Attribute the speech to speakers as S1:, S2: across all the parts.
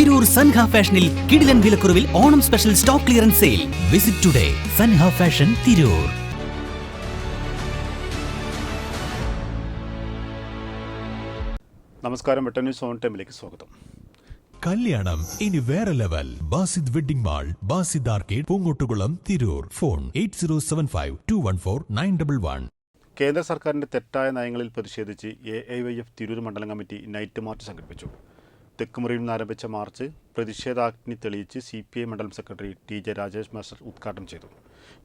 S1: തിരൂർ സൻഹ ഫാഷനിൽ കിടിലൻ വിലക്കുറവിൽ Onam special stock clearance sale. Visit today Sanha fashion Tirur.
S2: നമസ്കാരം, വെട്ടൻ ന്യൂസ് ഓൺ ടൈമിലേക്ക് സ്വാഗതം.
S3: കല്യാണം ഇനി വേറെ level. Basid wedding mall, Basid arcade, Poongottukulam, Tirur. Phone 8075214911.
S2: കേന്ദ്ര സർക്കാരിന്റെ തെറ്റായ നയങ്ങളിൽ പ്രതിഷേധിച്ച് AIYF തിരൂർ മണ്ഡലം കമ്മിറ്റി നൈറ്റ് മാർച്ച് സംഘടിപ്പിച്ചു. തെക്കുമുറിയിൽ നിന്ന് ആരംഭിച്ച മാർച്ച് പ്രതിഷേധാഗ്നി തെളിയിച്ച് CPI മണ്ഡലം സെക്രട്ടറി TJ രാജേഷ് മാസ്റ്റർ ഉദ്ഘാടനം ചെയ്തു.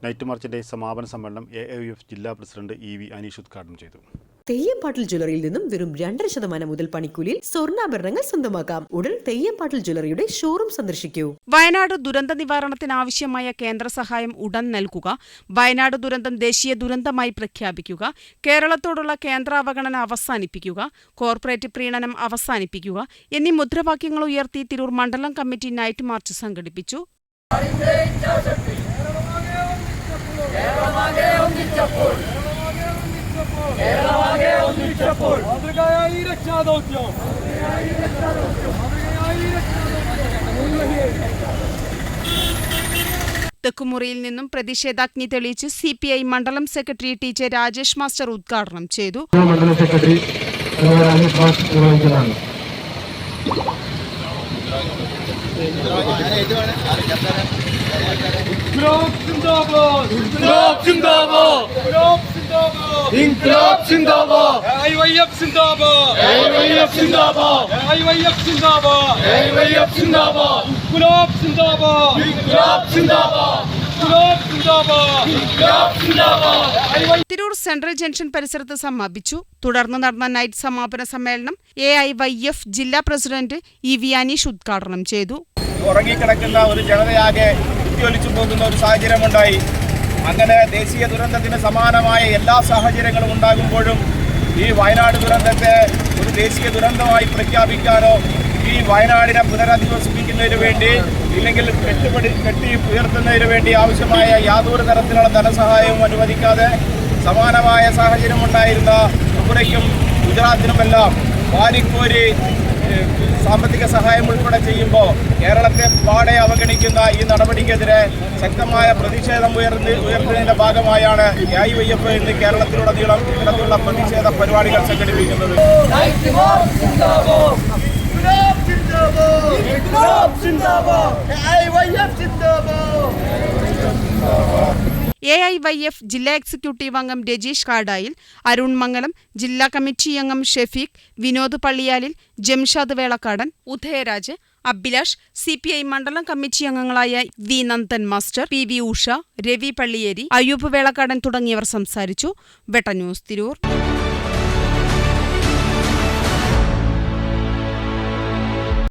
S2: നൈറ്റ് മാർച്ചിന്റെ സമാപന സമ്മേളനം AIYF ജില്ലാ പ്രസിഡന്റ് EV അനീഷ് ഉദ്ഘാടനം ചെയ്തു.
S4: തെയ്യംപാട്ടിൽ ജ്വല്ലറിയിൽ നിന്നും വെറും 2% മുതൽ പണിക്കൂലിയിൽ സ്വർണ്ണാഭരണങ്ങൾ സ്വന്തമാക്കാം. ഉടൻ തെയ്യംപാട്ടിൽ ജ്വല്ലറിയുടെ ഷോറൂം സന്ദർശിക്കൂ.
S5: വയനാട് ദുരന്ത നിവാരണത്തിനാവശ്യമായ കേന്ദ്ര സഹായം ഉടൻ നൽകുക. വയനാട് ദുരന്തം ദേശീയ ദുരന്തമായി പ്രഖ്യാപിക്കുക. കേരളത്തോടുള്ള കേന്ദ്ര അവഗണന അവസാനിപ്പിക്കുക. കോർപ്പറേറ്റ് പ്രീണനം അവസാനിപ്പിക്കുക എന്നീ മുദ്രാവാക്യങ്ങൾ ഉയർത്തി തിരൂർ മണ്ഡലം കമ്മിറ്റി നൈറ്റ് മാർച്ച് സംഘടിപ്പിച്ചു. തെക്കുമുറിയിൽ നിന്നും പ്രതിഷേധാഗ്നി തെളിയിച്ച് CPI മണ്ഡലം സെക്രട്ടറി TJ രാജേഷ് മാസ്റ്റർ ഉദ്ഘാടനം ചെയ്തു.
S6: മണ്ഡലം സെക്രട്ടറി രാജേഷ് മാസ്റ്റർ നിർവഹിക്കുന്നതാണ്.
S7: İnkılap zindabad. AIYF zindabad. AIYF zindabad. AIYF zindabad. AIYF zindabad. İnkılap zindabad. İnkılap zindabad. İnkılap zindabad. İnkılap zindabad.
S5: Tirur central junction പരിസരത്ത് സമാപിച്ചു. തുടർന്ന് നടന്ന നൈറ്റ് സമാപന സമ്മേളനം AIYF ജില്ലാ പ്രസിഡന്റ് EV അനീഷ് ഉദ്ഘാടനം ചെയ്തു.
S8: ഉറങ്ങിക്കിടക്കുന്ന ഒരു ജനതയാകെ കുത്തിയൊലിച്ചു പോകുന്ന ഒരു സാഹചര്യമുണ്ടായി. അങ്ങനെ ദേശീയ ദുരന്തത്തിന് സമാനമായ എല്ലാ സാഹചര്യങ്ങളും ഉണ്ടാകുമ്പോഴും ഈ വയനാട് ദുരന്തത്തെ ഒരു ദേശീയ ദുരന്തമായി പ്രഖ്യാപിക്കാനോ ഈ വയനാടിനെ പുനരധിവസിപ്പിക്കുന്നതിന് വേണ്ടി ഇല്ലെങ്കിൽ കെട്ടി ഉയർത്തുന്നതിന് വേണ്ടി ആവശ്യമായ യാതൊരു തരത്തിലുള്ള ധനസഹായവും അനുവദിക്കാതെ സമാനമായ സാഹചര്യമുണ്ടായിരുന്ന ത്രിപുരയ്ക്കും ഗുജറാത്തിനുമെല്ലാം വാരിക്കോരി സാമ്പത്തിക സഹായം ഉൾപ്പെടെ ചെയ്യുമ്പോൾ കേരളത്തെ പാടെ അവഗണിക്കുന്ന ഈ നടപടിക്കെതിരെ ശക്തമായ പ്രതിഷേധം ഉയർത്തുന്നതിന്റെ ഭാഗമായാണ് AIYF ഇന്ന് കേരളത്തിലുടനീളം ഇത്തരത്തിലുള്ള പ്രതിഷേധ പരിപാടികൾ സംഘടിപ്പിക്കുന്നത്.
S5: AIYF ജില്ലാ എക്സിക്യൂട്ടീവ് അംഗം രജീഷ് കാടായിൽ, അരുൺ മംഗലം, ജില്ലാ കമ്മിറ്റി അംഗം ഷെഫീഖ്, വിനോദ് പള്ളിയാലിൽ, ജംഷാദ് വേളക്കാടൻ, ഉദയരാജ്, അഭിലാഷ്, CPI മണ്ഡലം കമ്മിറ്റി അംഗങ്ങളായ V Nandan master, PV Usha, Ravi Palliyeri, Ayyub Velakkadan തുടങ്ങിയവർ സംസാരിച്ചു. വെട്ട ന്യൂസ് തിരൂർ.